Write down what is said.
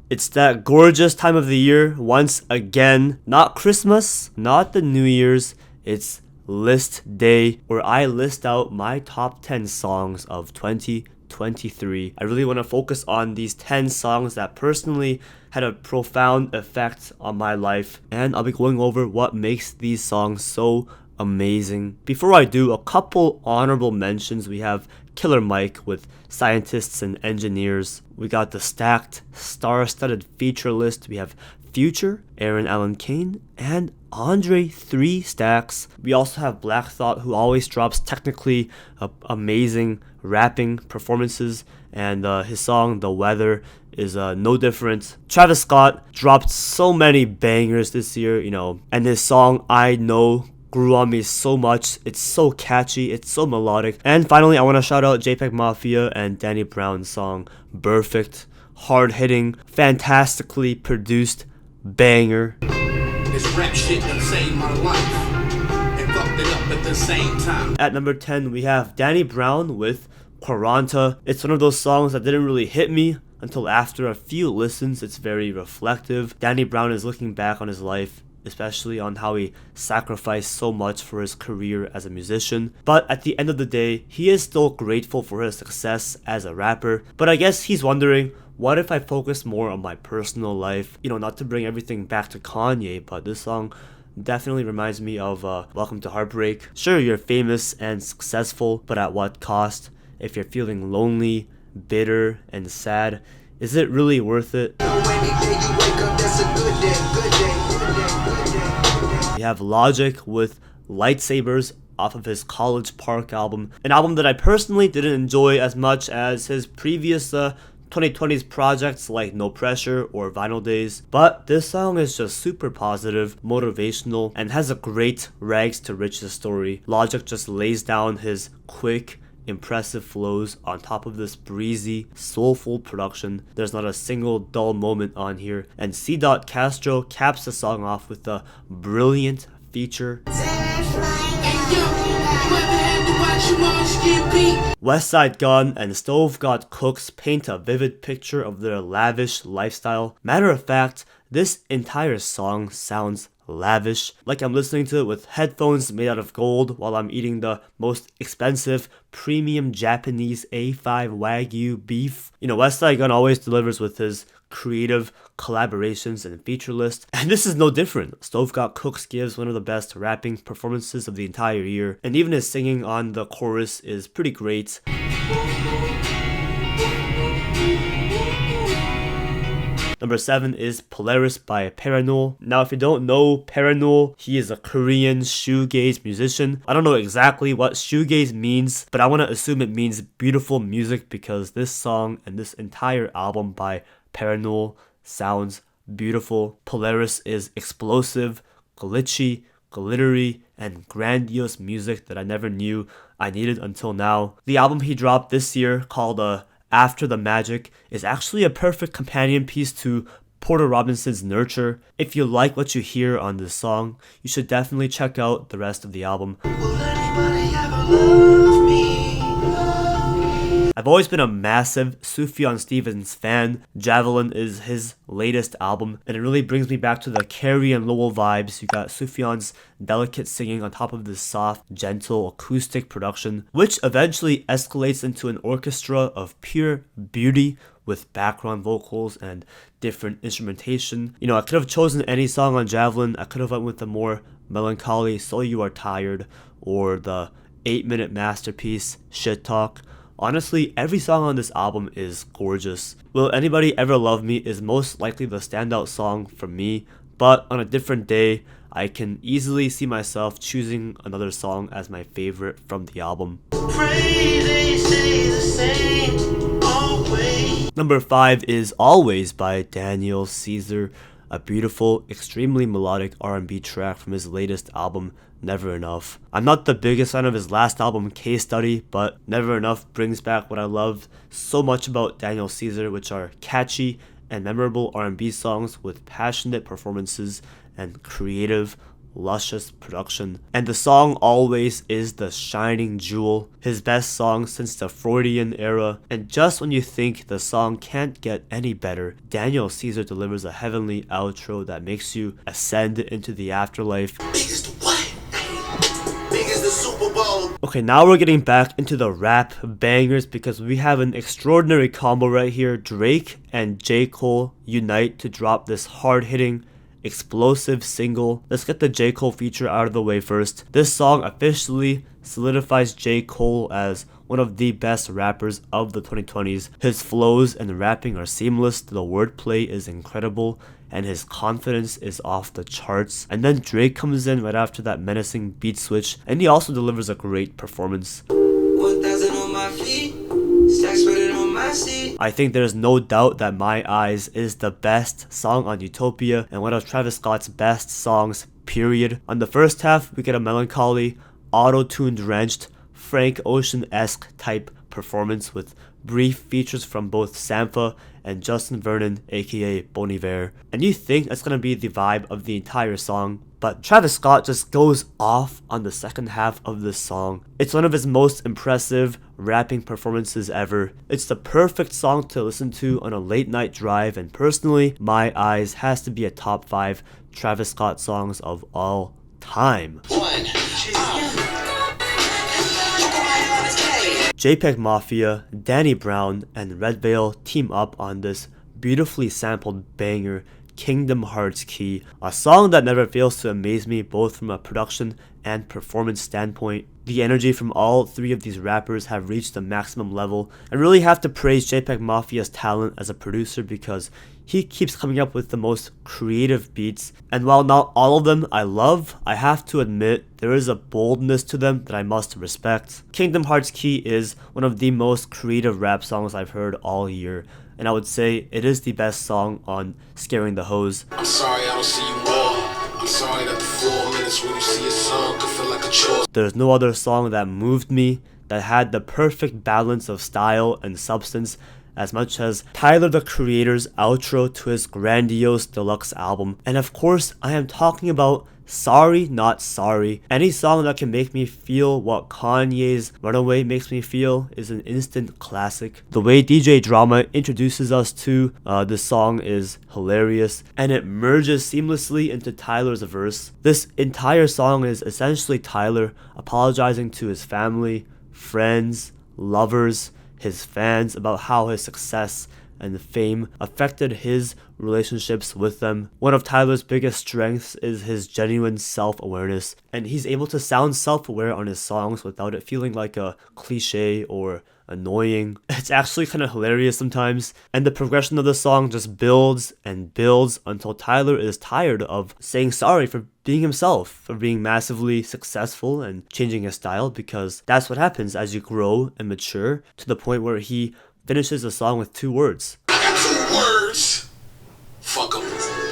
It's that gorgeous time of the year once again. Not Christmas, not the New Year's, it's list day, where I list out my top 10 songs of 2023. I really want to focus on these 10 songs that personally had a profound effect on my life, and I'll be going over what makes these songs so amazing. Before I do, a couple honorable mentions. We have Killer Mike with Scientists and Engineers. We got the stacked, star-studded feature list. We have Future, Aaron Allen Kane, and Andre 3 Stacks. We also have Black Thought, who always drops technically amazing rapping performances, and his song The Weather is no different. Travis Scott dropped so many bangers this year, and his song I Know grew on me so much. It's so catchy, it's so melodic. And finally, I want to shout out JPEG Mafia and Danny Brown's song Perfect. Hard-hitting, fantastically produced banger. This rap shit done saved my life and fucked it up at the same time. At number 10, we have Danny Brown with Quaranta. It's one of those songs that didn't really hit me until after a few listens. It's very reflective. Danny Brown is looking back on his life, especially on how he sacrificed so much for his career as a musician. But at the end of the day, he is still grateful for his success as a rapper. But I guess he's wondering, what if I focus more on my personal life? Not to bring everything back to Kanye, but this song definitely reminds me of Welcome to Heartbreak. Sure, you're famous and successful, but at what cost? If you're feeling lonely, bitter, and sad, is it really worth it? We have Logic with Lightsabers off of his College Park album, an album that I personally didn't enjoy as much as his previous 2020s projects like No Pressure or Vinyl Days, but this song is just super positive, motivational, and has a great rags to riches story. Logic just lays down his quick, impressive flows on top of this breezy, soulful production. There's not a single dull moment on here, and C. Castro caps the song off with a brilliant feature. Westside Gunn and Stove Got Cooks paint a vivid picture of their lavish lifestyle. Matter of fact, this entire song sounds lavish, like I'm listening to it with headphones made out of gold while I'm eating the most expensive premium Japanese A5 Wagyu beef. Westside Gunn always delivers with his creative collaborations and feature list, and this is no different. Stove Got Cooks gives one of the best rapping performances of the entire year, and even his singing on the chorus is pretty great. Number 7 is Polaris by Paranol. Now, if you don't know Paranol, he is a Korean shoegaze musician. I don't know exactly what shoegaze means, but I want to assume it means beautiful music, because this song and this entire album by Paranol sounds beautiful. Polaris is explosive, glitchy, glittery, and grandiose music that I never knew I needed until now. The album he dropped this year, called After the Magic, is actually a perfect companion piece to Porter Robinson's Nurture. If you like what you hear on this song, you should definitely check out the rest of the album. Will anybody ever love me? I've always been a massive Sufjan Stevens fan. Javelin is his latest album, and it really brings me back to the Carrie and Lowell vibes. You got Sufjan's delicate singing on top of this soft, gentle acoustic production, which eventually escalates into an orchestra of pure beauty with background vocals and different instrumentation. I could have chosen any song on Javelin. I could have went with the more melancholy So You Are Tired, or the 8-minute masterpiece Shit Talk. Honestly, every song on this album is gorgeous. Will Anybody Ever Love Me is most likely the standout song for me, but on a different day, I can easily see myself choosing another song as my favorite from the album. Pray they say the same, always. Number 5 is Always by Daniel Caesar, a beautiful, extremely melodic R&B track from his latest album, Never Enough. I'm not the biggest fan of his last album, Case Study, but Never Enough brings back what I love so much about Daniel Caesar, which are catchy and memorable R&B songs with passionate performances and creative, luscious production. And the song always is the shining jewel, his best song since the Freudian era. And just when you think the song can't get any better, Daniel Caesar delivers a heavenly outro that makes you ascend into the afterlife. Okay, now we're getting back into the rap bangers because we have an extraordinary combo right here. Drake and J. Cole unite to drop this hard-hitting, explosive single. Let's get the J. Cole feature out of the way first. This song officially solidifies J. Cole as one of the best rappers of the 2020s. His flows and rapping are seamless, the wordplay is incredible, and his confidence is off the charts. And then Drake comes in right after that menacing beat switch, and he also delivers a great performance. 1,000 on my feet, stacks spreading on my seat. I think there's no doubt that My Eyes is the best song on Utopia and one of Travis Scott's best songs, period. On the first half, we get a melancholy, auto-tune drenched, Frank Ocean-esque type performance with brief features from both Sampha and Justin Vernon, aka Bon Iver. And you think that's gonna be the vibe of the entire song, but Travis Scott just goes off on the second half of this song. It's one of his most impressive rapping performances ever. It's the perfect song to listen to on a late night drive, and personally, My Eyes has to be a top 5 Travis Scott songs of all time. JPEG Mafia, Danny Brown, and Red Veil team up on this beautifully sampled banger, Kingdom Hearts Key, a song that never fails to amaze me both from a production and performance standpoint. The energy from all three of these rappers have reached the maximum level. I really have to praise JPEG Mafia's talent as a producer because he keeps coming up with the most creative beats, and while not all of them I love, I have to admit there is a boldness to them that I must respect. Kingdom Hearts Key is one of the most creative rap songs I've heard all year, and I would say it is the best song on Scaring the Hoes. I'm sorry I don't see you more. I'm sorry that the 4 minutes when you see a song could feel like a chore. There's no other song that moved me, that had the perfect balance of style and substance, as much as Tyler the Creator's outro to his grandiose deluxe album. And of course, I am talking about Sorry Not Sorry. Any song that can make me feel what Kanye's Runaway makes me feel is an instant classic. The way DJ Drama introduces us to this song is hilarious, and it merges seamlessly into Tyler's verse. This entire song is essentially Tyler apologizing to his family, friends, lovers, his fans about how his success and fame affected his relationships with them. One of Tyler's biggest strengths is his genuine self-awareness, and he's able to sound self-aware on his songs without it feeling like a cliche or annoying. It's actually kind of hilarious sometimes, and the progression of the song just builds and builds until Tyler is tired of saying sorry for being himself, for being massively successful and changing his style, because that's what happens as you grow and mature to the point where he finishes the song with 2 words. I got 2 words. Fuck 'em.